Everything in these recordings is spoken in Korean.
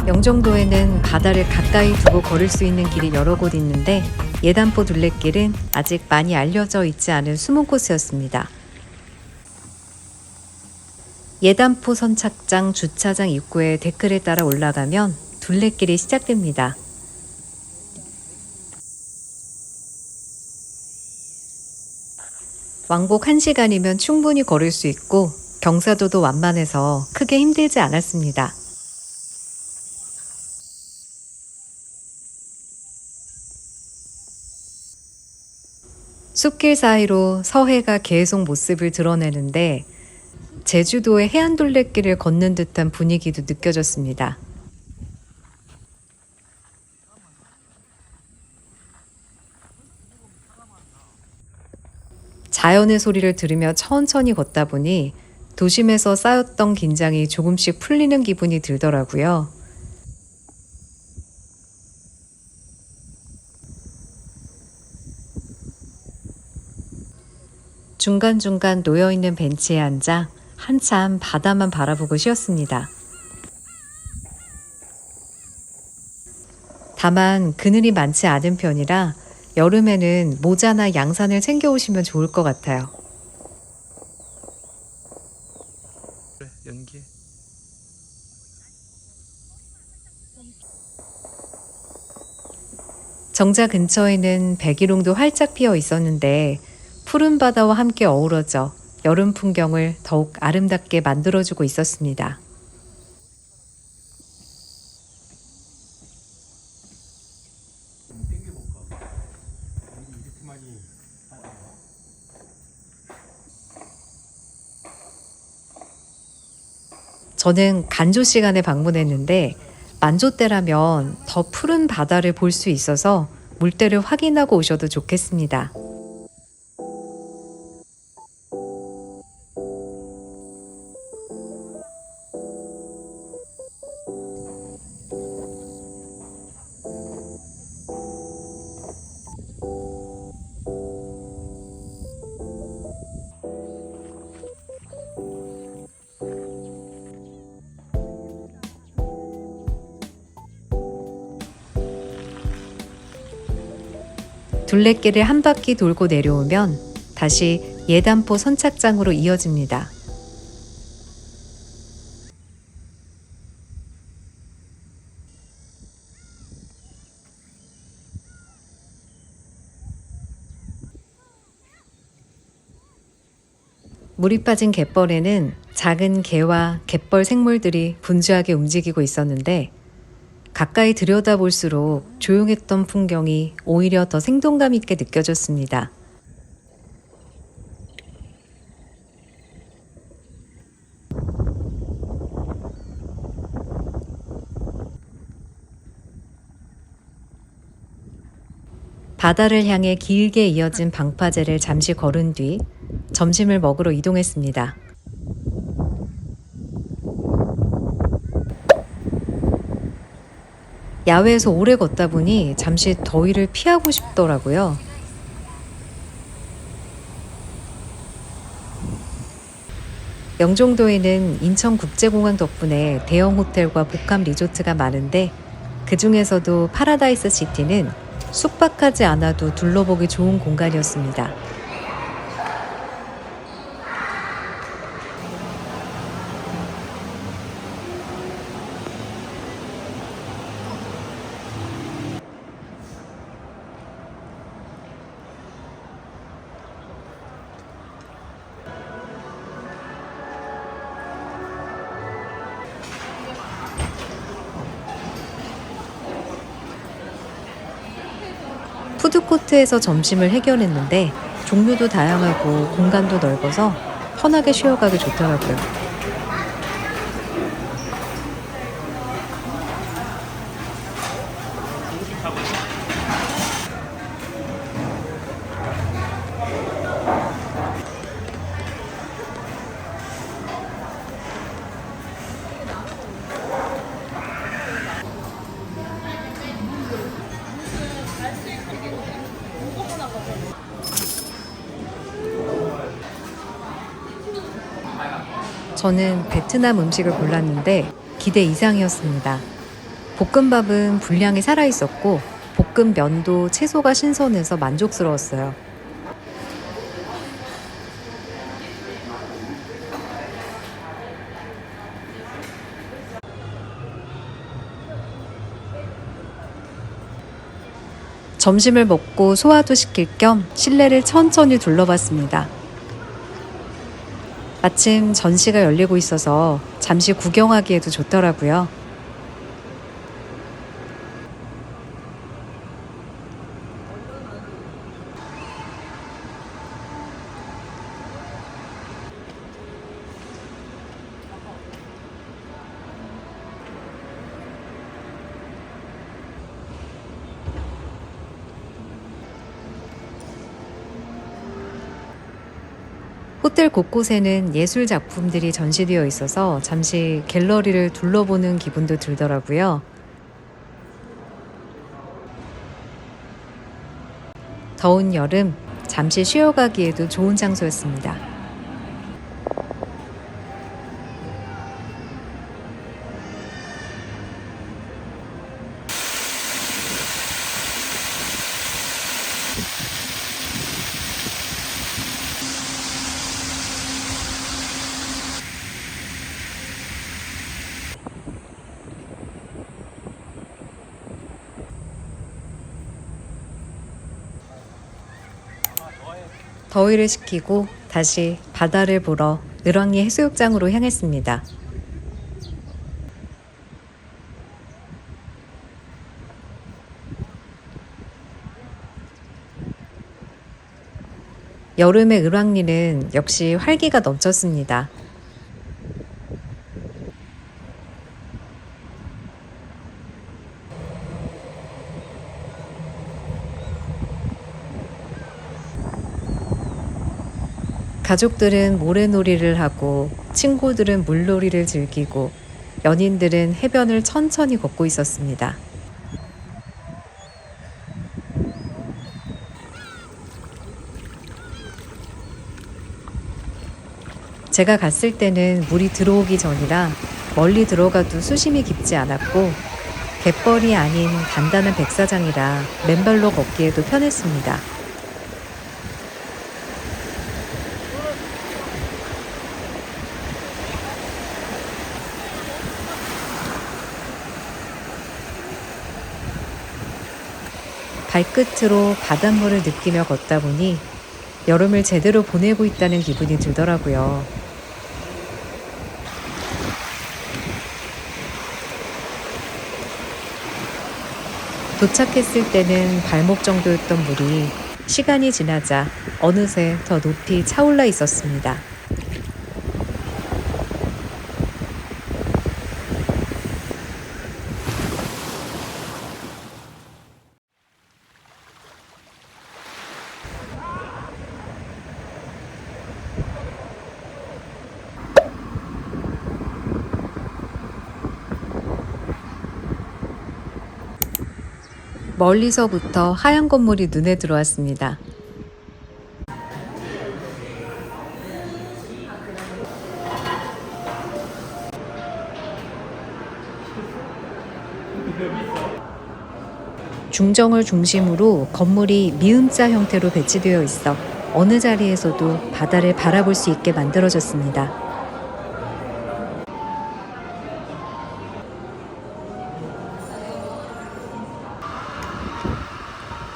영종도에는 바다를 가까이 두고 걸을 수 있는 길이 여러 곳 있는데 예단포 둘레길은 아직 많이 알려져 있지 않은 숨은 코스였습니다. 예단포 선착장 주차장 입구에 데크를 따라 올라가면 둘레길이 시작됩니다. 왕복 1시간이면 충분히 걸을 수 있고 경사도도 완만해서 크게 힘들지 않았습니다. 숲길 사이로 서해가 계속 모습을 드러내는데 제주도의 해안둘레길을 걷는 듯한 분위기도 느껴졌습니다. 자연의 소리를 들으며 천천히 걷다 보니 도심에서 쌓였던 긴장이 조금씩 풀리는 기분이 들더라고요. 중간중간 놓여있는 벤치에 앉아 한참 바다만 바라보고 쉬었습니다. 다만 그늘이 많지 않은 편이라 여름에는 모자나 양산을 챙겨오시면 좋을 것 같아요. 연기. 정자 근처에는 백일홍도 활짝 피어 있었는데 푸른 바다와 함께 어우러져 여름 풍경을 더욱 아름답게 만들어주고 있었습니다. 저는 간조 시간에 방문했는데 만조 때라면 더 푸른 바다를 볼 수 있어서 물때를 확인하고 오셔도 좋겠습니다. 둘레길을 한 바퀴 돌고 내려오면 다시 예단포 선착장으로 이어집니다. 물이 빠진 갯벌에는 작은 개와 갯벌 생물들이 분주하게 움직이고 있었는데 가까이 들여다볼수록 조용했던 풍경이 오히려 더 생동감 있게 느껴졌습니다. 바다를 향해 길게 이어진 방파제를 잠시 걸은 뒤 점심을 먹으러 이동했습니다. 야외에서 오래 걷다 보니 잠시 더위를 피하고 싶더라고요. 영종도에는 인천국제공항 덕분에 대형 호텔과 복합 리조트가 많은데 그 중에서도 파라다이스 시티는 숙박하지 않아도 둘러보기 좋은 공간이었습니다. 푸드코트에서 점심을 해결했는데 종류도 다양하고 공간도 넓어서 편하게 쉬어가기 좋더라고요. 저는 베트남 음식을 골랐는데 기대 이상이었습니다. 볶음밥은 분량이 살아있었고 볶은 면도 채소가 신선해서 만족스러웠어요. 점심을 먹고 소화도 시킬 겸 실내를 천천히 둘러봤습니다. 마침 전시가 열리고 있어서 잠시 구경하기에도 좋더라고요. 호텔 곳곳에는 예술 작품들이 전시되어 있어서 잠시 갤러리를 둘러보는 기분도 들더라고요. 더운 여름, 잠시 쉬어가기에도 좋은 장소였습니다. 더위를 식히고 다시 바다를 보러 을왕리 해수욕장으로 향했습니다. 여름의 을왕리는 역시 활기가 넘쳤습니다. 가족들은 모래놀이를 하고 친구들은 물놀이를 즐기고 연인들은 해변을 천천히 걷고 있었습니다. 제가 갔을 때는 물이 들어오기 전이라 멀리 들어가도 수심이 깊지 않았고 갯벌이 아닌 단단한 백사장이라 맨발로 걷기에도 편했습니다. 발끝으로 바닷물을 느끼며 걷다 보니 여름을 제대로 보내고 있다는 기분이 들더라고요. 도착했을 때는 발목 정도였던 물이 시간이 지나자 어느새 더 높이 차올라 있었습니다. 멀리서부터 하얀 건물이 눈에 들어왔습니다. 중정을 중심으로 건물이 미음자 형태로 배치되어 있어 어느 자리에서도 바다를 바라볼 수 있게 만들어졌습니다.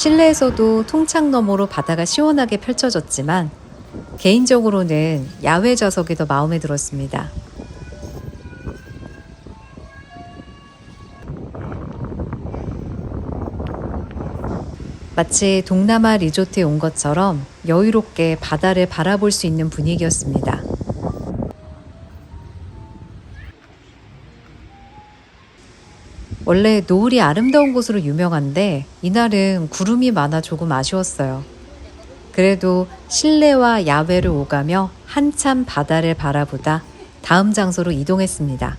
실내에서도 통창 너머로 바다가 시원하게 펼쳐졌지만 개인적으로는 야외 좌석이 더 마음에 들었습니다. 마치 동남아 리조트에 온 것처럼 여유롭게 바다를 바라볼 수 있는 분위기였습니다. 원래 노을이 아름다운 곳으로 유명한데 이날은 구름이 많아 조금 아쉬웠어요. 그래도 실내와 야외를 오가며 한참 바다를 바라보다 다음 장소로 이동했습니다.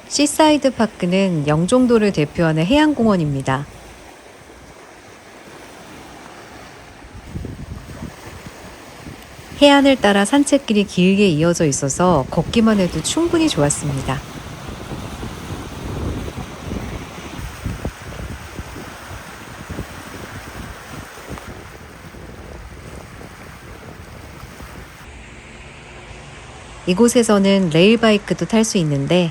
시사이드 파크는 영종도를 대표하는 해양공원입니다. 해안을 따라 산책길이 길게 이어져 있어서 걷기만 해도 충분히 좋았습니다. 이곳에서는 레일바이크도 탈 수 있는데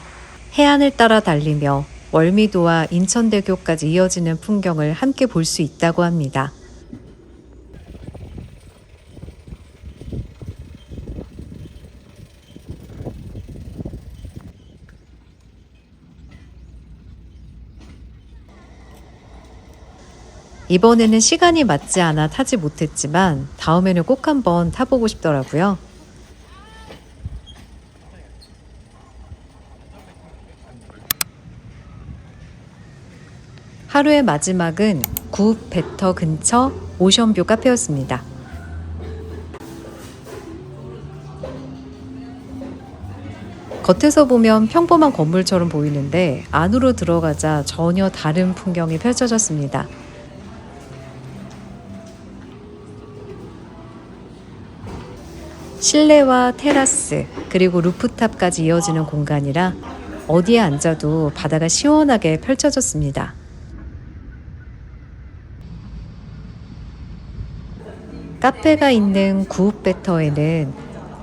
해안을 따라 달리며 월미도와 인천대교까지 이어지는 풍경을 함께 볼 수 있다고 합니다. 이번에는 시간이 맞지 않아 타지 못했지만 다음에는 꼭 한번 타보고 싶더라고요. 하루의 마지막은 구읍 배터 근처 오션뷰 카페였습니다. 겉에서 보면 평범한 건물처럼 보이는데 안으로 들어가자 전혀 다른 풍경이 펼쳐졌습니다. 실내와 테라스 그리고 루프탑까지 이어지는 공간이라 어디에 앉아도 바다가 시원하게 펼쳐졌습니다. 카페가 있는 구읍배터에는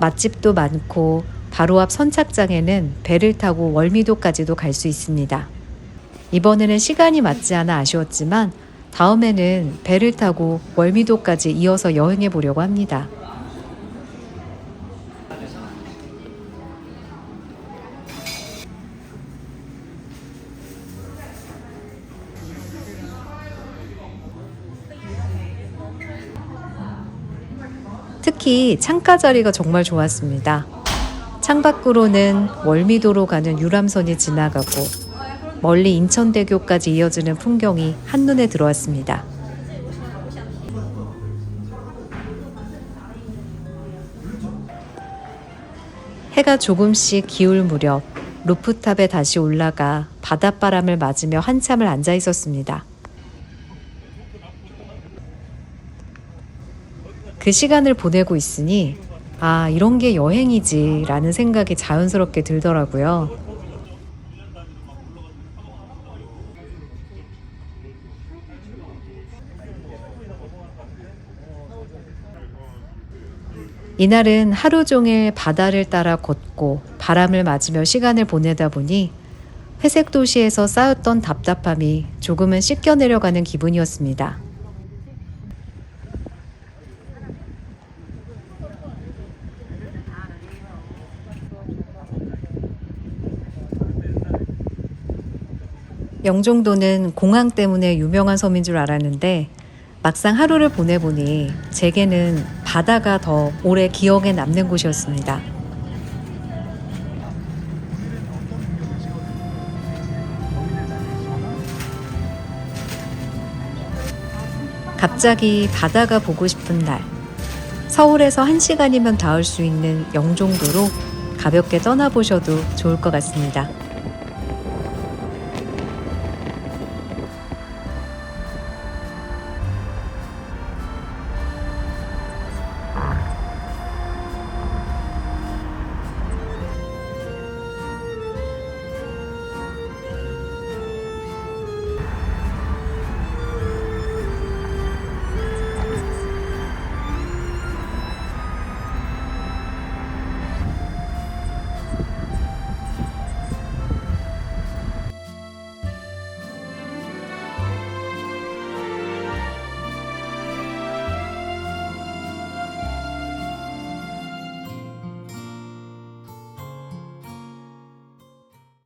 맛집도 많고 바로 앞 선착장에는 배를 타고 월미도까지도 갈 수 있습니다. 이번에는 시간이 맞지 않아 아쉬웠지만 다음에는 배를 타고 월미도까지 이어서 여행해 보려고 합니다. 특히 창가 자리가 정말 좋았습니다. 창밖으로는 월미도로 가는 유람선이 지나가고 멀리 인천대교까지 이어지는 풍경이 한눈에 들어왔습니다. 해가 조금씩 기울 무렵 루프탑에 다시 올라가 바닷바람을 맞으며 한참을 앉아 있었습니다. 그 시간을 보내고 있으니 아, 이런 게 여행이지 라는 생각이 자연스럽게 들더라고요. 이날은 하루 종일 바다를 따라 걷고 바람을 맞으며 시간을 보내다 보니 회색 도시에서 쌓였던 답답함이 조금은 씻겨 내려가는 기분이었습니다. 영종도는 공항 때문에 유명한 섬인 줄 알았는데 막상 하루를 보내보니 제게는 바다가 더 오래 기억에 남는 곳이었습니다. 갑자기 바다가 보고 싶은 날, 서울에서 1시간이면 닿을 수 있는 영종도로 가볍게 떠나보셔도 좋을 것 같습니다.